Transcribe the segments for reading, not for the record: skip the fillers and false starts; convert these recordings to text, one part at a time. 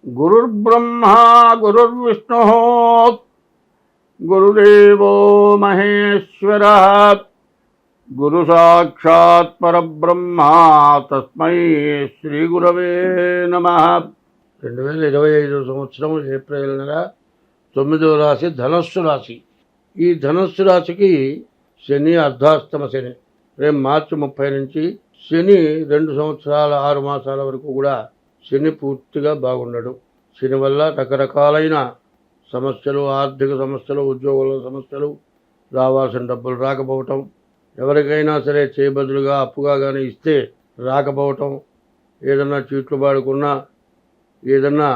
గురుర్బ్రహ్మా గురుర్విష్ణుః గురుదేవో మహేశ్వరः గురు సాక్షాత్ పరబ్రహ్మ తస్మై శ్రీ గురవే నమః. 2025 సంవత్సరం ఏప్రిల్ నెల 9వ రాశి ధనస్సు రాశి. ఈ ధనస్సు రాశికి శని అర్ధాష్టమ శని. రేపు మార్చి 30 నుంచి శని 2 సంవత్సరాల 6 మాసాల వరకు కూడా శని పూర్తిగా బాగుండడు. శని వల్ల రకరకాలైన సమస్యలు, ఆర్థిక సమస్యలు, ఉద్యోగుల సమస్యలు, రావాల్సిన డబ్బులు రాకపోవటం, ఎవరికైనా సరే చేయబదులుగా అప్పుగా కానీ ఇస్తే రాకపోవటం, ఏదన్నా చీట్లు పాడుకున్నా, ఏదన్నా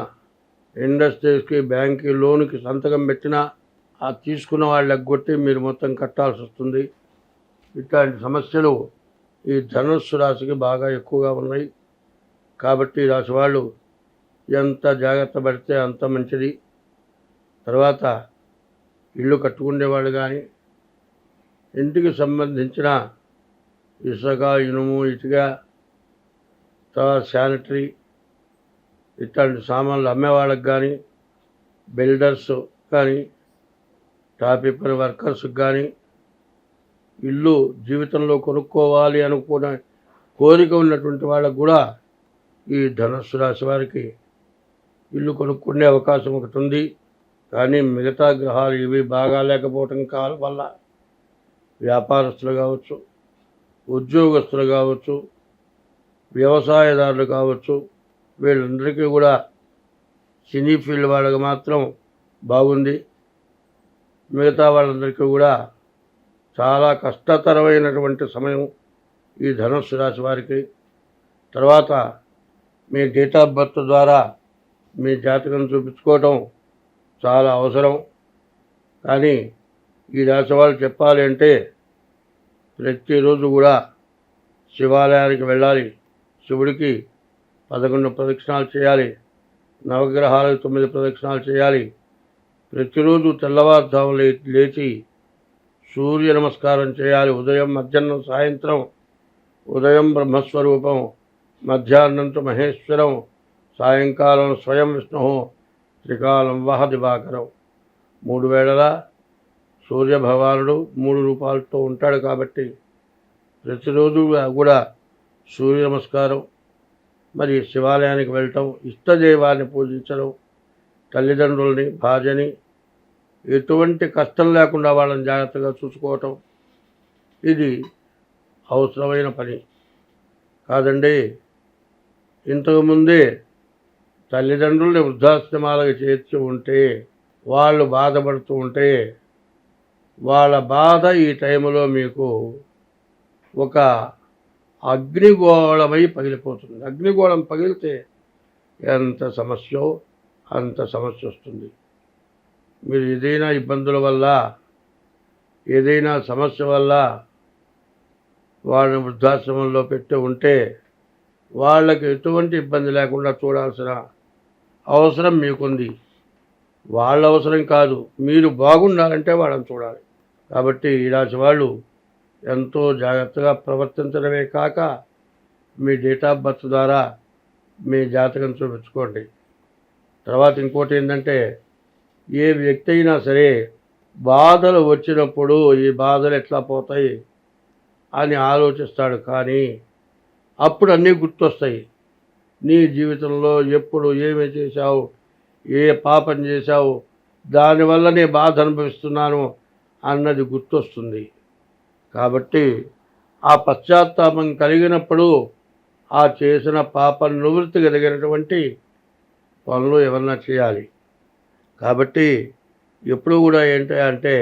ఇండస్ట్రీస్కి బ్యాంక్కి లోనుకి సంతకం పెట్టినా ఆ తీసుకున్న వాళ్ళు ఎగ్గొట్టి మీరు మొత్తం కట్టాల్సి వస్తుంది. ఇట్లాంటి సమస్యలు ఈ ధనుస్సు రాశికి బాగా ఎక్కువగా ఉన్నాయి. కాబట్టి రాశి వాళ్ళు ఎంత జాగ్రత్త పడితే అంత మంచిది. తర్వాత ఇల్లు కట్టుకునేవాళ్ళు కానీ, ఇంటికి సంబంధించిన ఇసుక, ఇనుము, ఇటుక, తర్వాత శానిటరీ ఇట్లాంటి సామాన్లు అమ్మేవాళ్ళకి కానీ, బిల్డర్స్ కానీ, టాపిపర్ వర్కర్స్కి కానీ, ఇల్లు జీవితంలో కొనుక్కోవాలి అనుకునే కోరిక ఉన్నటువంటి వాళ్ళకు కూడా ఈ ధనుస్సు రాశి వారికి ఇల్లు కొనుక్కునే అవకాశం ఒకటి ఉంది. కానీ మిగతా గ్రహాలు ఇవి బాగా లేకపోవటం కాలం వల్ల వ్యాపారస్తులు కావచ్చు, ఉద్యోగస్తులు కావచ్చు, వ్యవసాయదారులు కావచ్చు, వీళ్ళందరికీ కూడా సినీ ఫీల్డ్ వాళ్ళకి మాత్రం బాగుంది. మిగతా వాళ్ళందరికీ కూడా చాలా కష్టతరమైనటువంటి సమయం ఈ ధనుస్సు రాశి వారికి. తర్వాత మీ డేట్ ఆఫ్ బర్త్ ద్వారా మీ జాతకం చూపించుకోవటం చాలా అవసరం. కానీ ఈ రాశి వాళ్ళు చెప్పాలి అంటే ప్రతిరోజు కూడా శివాలయానికి వెళ్ళాలి, శివుడికి 11 ప్రదక్షిణాలు చేయాలి, నవగ్రహాలకు 9 ప్రదక్షిణాలు చేయాలి. ప్రతిరోజు తెల్లవారుజాము లేచి సూర్య నమస్కారం చేయాలి. ఉదయం, మధ్యాహ్నం, సాయంత్రం. ఉదయం బ్రహ్మస్వరూపం, మధ్యాహ్నంతో మహేశ్వరం, సాయంకాలం స్వయం విష్ణు, త్రికాలం వహ దివాకరం. 3 వేళలా సూర్యభగవానుడు 3 రూపాలతో ఉంటాడు. కాబట్టి ప్రతిరోజు కూడా సూర్య నమస్కారం, మరి శివాలయానికి వెళ్ళటం, ఇష్టదైవాన్ని పూజించడం, తల్లిదండ్రుల్ని, భార్యని ఎటువంటి కష్టం లేకుండా వాళ్ళని జాగ్రత్తగా చూసుకోవటం, ఇది అవసరమైన పని కాదండి. ఇంతకుముందే తల్లిదండ్రుల్ని వృద్ధాశ్రమాలకు చేర్చి ఉంటే, వాళ్ళు బాధపడుతూ ఉంటే, వాళ్ళ బాధ ఈ టైంలో మీకు ఒక అగ్నిగోళమై పగిలిపోతుంది. అగ్నిగోళం పగిలితే ఎంత సమస్యో అంత సమస్య వస్తుంది. మీరు ఏదైనా ఇబ్బందుల వల్ల, ఏదైనా సమస్య వల్ల వాళ్ళని వృద్ధాశ్రమంలో పెట్టి ఉంటే వాళ్ళకి ఎటువంటి ఇబ్బంది లేకుండా చూడాల్సిన అవసరం మీకుంది. వాళ్ళ అవసరం కాదు, మీరు బాగుండాలంటే వాళ్ళని చూడాలి. కాబట్టి ఈ రాశి వాళ్ళు ఎంతో జాగ్రత్తగా ప్రవర్తించడమే కాక మీ డేట్ ఆఫ్ బర్త్ ద్వారా మీ జాతకం చూపించుకోండి. తర్వాత ఇంకోటి ఏంటంటే, ఏ వ్యక్తి అయినా సరే బాధలు వచ్చినప్పుడు ఈ బాధలు ఎట్లా పోతాయి అని ఆలోచిస్తాడు. కానీ అప్పుడు అన్నీ గుర్తొస్తాయి. నీ జీవితంలో ఎప్పుడు ఏమి చేశావు, ఏ పాపం చేశావు, దానివల్ల నీ బాధ అనుభవిస్తున్నాను అన్నది గుర్తొస్తుంది. కాబట్టి ఆ పశ్చాత్తాపం కలిగినప్పుడు ఆ చేసిన పాపం నివృత్తి కలిగినటువంటి పనులు ఏమన్నా చేయాలి. కాబట్టి ఎప్పుడు కూడా ఏంటంటే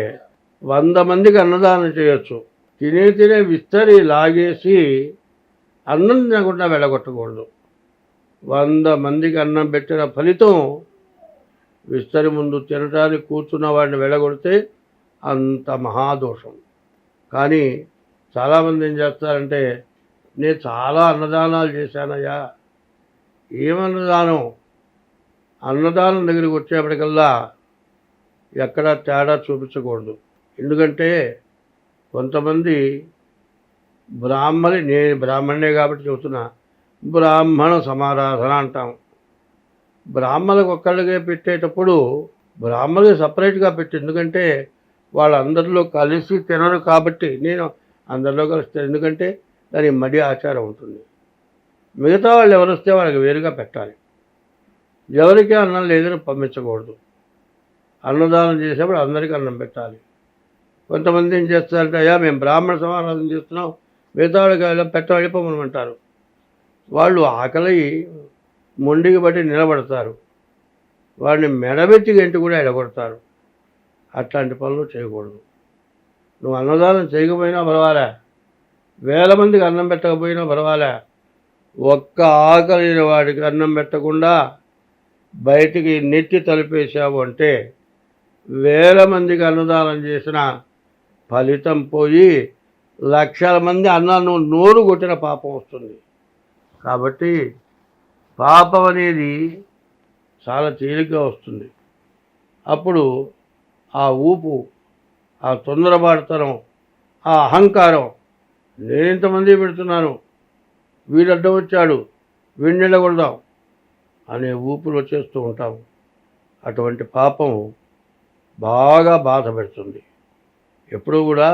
100 మందికి అన్నదానం చేయొచ్చు. తినే విస్తరి లాగేసి అన్నం తినకుండా వెళ్ళగొట్టకూడదు. 100 మందికి అన్నం పెట్టిన ఫలితం విస్తరి ముందు తినడానికి కూర్చున్న వాడిని వెళ్ళగొడితే అంత మహాదోషం. కానీ చాలామంది ఏం చేస్తారంటే, నేను చాలా అన్నదానాలు చేశానయ్యా. ఏమన్నదానం? అన్నదానం దగ్గరికి వచ్చేప్పటికల్లా ఎక్కడా తేడా చూపించకూడదు. ఎందుకంటే కొంతమంది నేను బ్రాహ్మణే కాబట్టి చెబుతున్నా, బ్రాహ్మణ సమారాధన అంటాం. బ్రాహ్మణులకు ఒక్కళ్ళకే పెట్టేటప్పుడు బ్రాహ్మణులకు సపరేట్గా పెట్టి, ఎందుకంటే వాళ్ళందరిలో కలిసి తినరు కాబట్టి నేను అందరిలో కలుస్తాను, ఎందుకంటే దానికి మడి ఆచారం ఉంటుంది. మిగతా వాళ్ళు ఎవరు వస్తే వాళ్ళకి వేరుగా పెట్టాలి. ఎవరికీ అన్నం లేదని పంపించకూడదు. అన్నదానం చేసేప్పుడు అందరికీ అన్నం పెట్టాలి. కొంతమంది ఏం చేస్తారంటే, అయ్యా మేము బ్రాహ్మణ సమారాధన చేస్తున్నాం, మిగతా వాళ్ళకి వెళ్ళిపోమనమంటారు. వాళ్ళు ఆకలి మొండికి బట్టి నిలబడతారు, వాడిని మెడబెట్టి గంటి కూడా ఎడగొడతారు. అట్లాంటి పనులు చేయకూడదు. నువ్వు అన్నదానం చేయకపోయినా పర్వాలే, 1000 మందికి అన్నం పెట్టకపోయినా పర్వాలే, ఒక్క ఆకలిన వాడికి అన్నం పెట్టకుండా బయటికి నెట్టి తలుపేశావు అంటే 1000 మందికి అన్నదానం చేసిన ఫలితం పోయి లక్షల మంది అన్నాన్ని నోరు కొట్టిన పాపం వస్తుంది. కాబట్టి పాపం అనేది చాలా తేలిగ్గా వస్తుంది. అప్పుడు ఆ ఊపు, ఆ తొందరపాటుతనం, ఆ అహంకారం, నేనింతమంది పెడుతున్నాను, వీడడ్డం వచ్చాడు, వీడిని నిలగొడదాం అనే ఊపులు వచ్చేస్తూ ఉంటాం. అటువంటి పాపం బాగా బాధ పెడుతుంది. ఎప్పుడు కూడా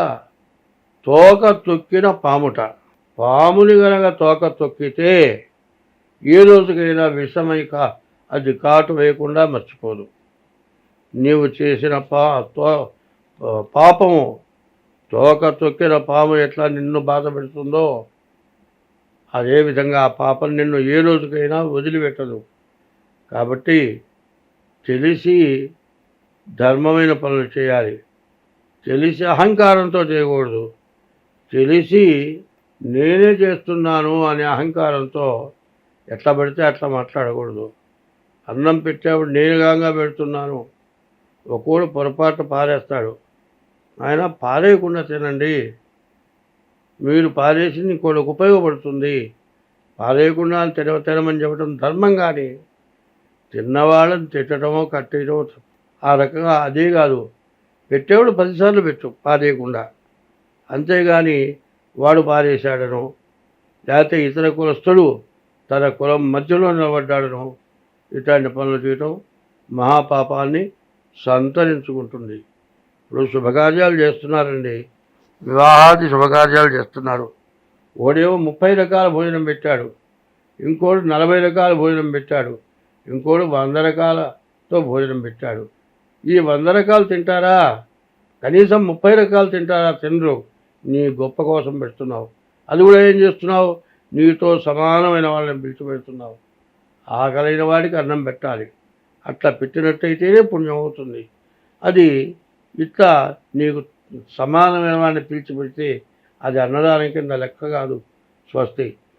తోక తొక్కిన పాముట, పాముని గనక తోక తొక్కితే ఏ రోజుకైనా విషమై అది కాటు వేయకుండా మర్చిపోదు. నీవు చేసిన పాపము, తోక తొక్కిన పాము ఎట్లా నిన్ను బాధ పెడుతుందో అదేవిధంగా ఆ పాపం నిన్ను ఏ రోజుకైనా వదిలిపెట్టదు. కాబట్టి తెలిసి ధర్మమైన పనులు చేయాలి. తెలిసి అహంకారంతో చేయకూడదు. తెలిసి నేనే చేస్తున్నాను అనే అహంకారంతో ఎట్లా పడితే అట్లా మాట్లాడకూడదు. అన్నం పెట్టేప్పుడు నేను గాంగా పెడుతున్నాను, ఒకడు పొరపాటు పారేస్తాడు, ఆయన పారేయకుండా తినండి, మీరు పారేసింది ఇంకోటికి ఉపయోగపడుతుంది, పారేయకుండా తినమని చెప్పడం ధర్మం. కానీ తిన్నవాళ్ళని తిట్టడమో కట్టేయడమో ఆ రకంగా అదే కాదు. పెట్టేవాడు 10 సార్లు పెట్టు పారేయకుండా, అంతేగాని వాడు పారేశాడను, లేకపోతే ఇతర కులస్తుడు తన కులం మధ్యలో నిలబడ్డాడను, ఇట్లాంటి పనులు చేయటం మహాపాపాన్ని సంతరించుకుంటుంది. ఇప్పుడు శుభకార్యాలు చేస్తున్నారండి, వివాహాది శుభకార్యాలు చేస్తున్నారు. ఓడేమో 30 రకాల భోజనం పెట్టాడు, ఇంకోడు 40 రకాల భోజనం పెట్టాడు, ఇంకోడు 100 రకాలతో భోజనం పెట్టాడు. ఈ 100 రకాలు తింటారా? కనీసం 30 రకాలు తింటారా? తినరు. నీ గొప్ప కోసం పెడుతున్నావు. అది కూడా ఏం చేస్తున్నావు? నీతో సమానమైన వాళ్ళని పిలిచిపెడుతున్నావు. ఆకలైన వాడికి అన్నం పెట్టాలి. అట్లా పెట్టినట్టయితేనే పుణ్యం అవుతుంది. అది ఇట్లా నీకు సమానమైన వాడిని పిలిచిపెడితే అది అన్నదానం కింద లెక్క కాదు. స్వస్తి.